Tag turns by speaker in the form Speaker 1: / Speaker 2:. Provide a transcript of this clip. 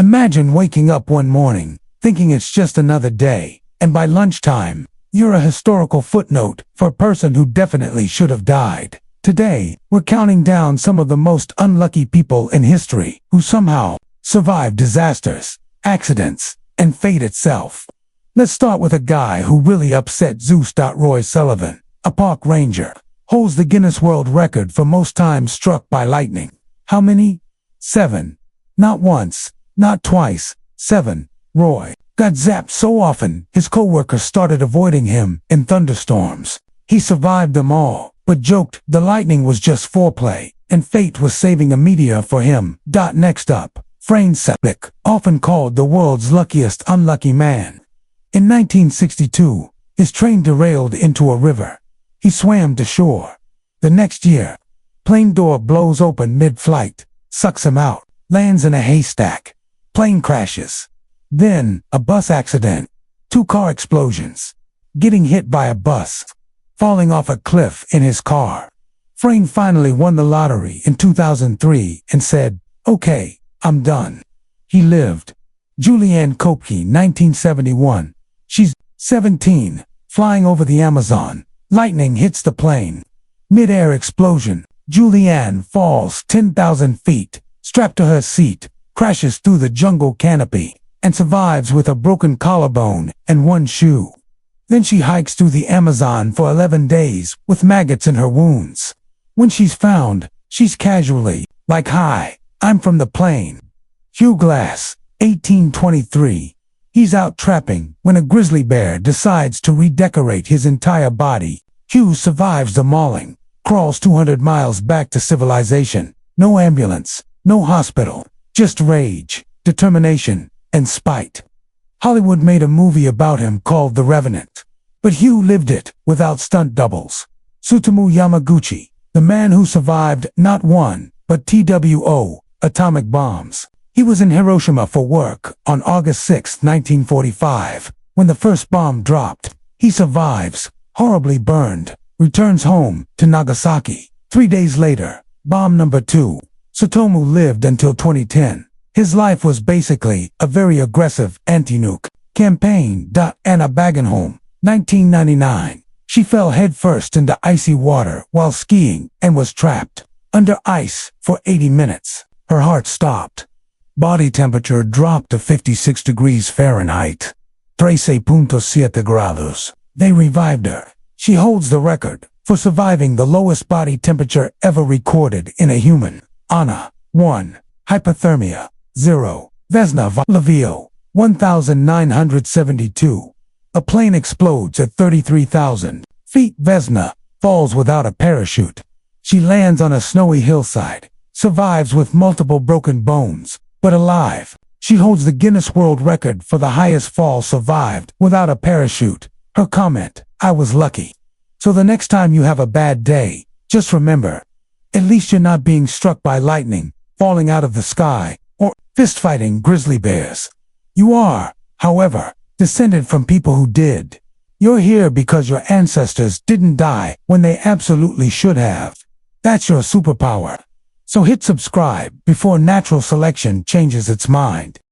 Speaker 1: Imagine waking up one morning, thinking it's just another day, and by lunchtime, you're a historical footnote for a person who definitely should have died. Today, we're counting down some of the most unlucky people in history who somehow survived disasters, accidents, and fate itself. Let's start with a guy who really upset Zeus. Roy Sullivan, a park ranger, holds the Guinness World Record for most times struck by lightning. How many? 7. Not once, not twice, 7. Roy got zapped so often his co-workers started avoiding him in thunderstorms. He survived them all, but joked the lightning was just foreplay, and fate was saving a meteor for him. Next up, Frank Sepik, often called the world's luckiest unlucky man. In 1962, his train derailed into a river. He swam to shore. The next year, plane door blows open mid-flight, sucks him out, lands in a haystack. Plane crashes. Then, a bus accident. 2 car explosions. Getting hit by a bus. Falling off a cliff in his car. Frank finally won the lottery in 2003 and said, "Okay, I'm done." He lived. Julianne Kopke, 1971. She's 17, flying over the Amazon. Lightning hits the plane. Mid-air explosion. Julianne falls 10,000 feet, strapped to her seat, crashes through the jungle canopy, and survives with a broken collarbone and 1 shoe. Then she hikes through the Amazon for 11 days with maggots in her wounds. When she's found, she's casually like, "Hi, I'm from the plane." Hugh Glass, 1823. He's out trapping when a grizzly bear decides to redecorate his entire body. Hugh survives the mauling, crawls 200 miles back to civilization. No ambulance, no hospital, just rage, determination, and spite. Hollywood made a movie about him called The Revenant. But Hugh lived it without stunt doubles. Tsutomu Yamaguchi, the man who survived not 1, but TWO, atomic bombs. He was in Hiroshima for work on August 6, 1945, when the first bomb dropped. He survives, horribly burned, returns home to Nagasaki. 3 days later, bomb number 2. Tsutomu lived until 2010. His life was basically a very aggressive anti-nuke campaign. Anna Bagenholm, 1999. She fell headfirst into icy water while skiing and was trapped under ice for 80 minutes. Her heart stopped. Body temperature dropped to 56 degrees Fahrenheit. 13.7 grados. They revived her. She holds the record for surviving the lowest body temperature ever recorded in a human. Anna, 1. Hypothermia, 0. Vesna Lavio, 1972. A plane explodes at 33,000 feet. Vesna falls without a parachute. She lands on a snowy hillside, survives with multiple broken bones, but alive. She holds the Guinness World Record for the highest fall survived without a parachute. Her comment, "I was lucky." So the next time you have a bad day, just remember, at least you're not being struck by lightning, falling out of the sky, or fist-fighting grizzly bears. You are, however, descended from people who did. You're here because your ancestors didn't die when they absolutely should have. That's your superpower. So hit subscribe before natural selection changes its mind.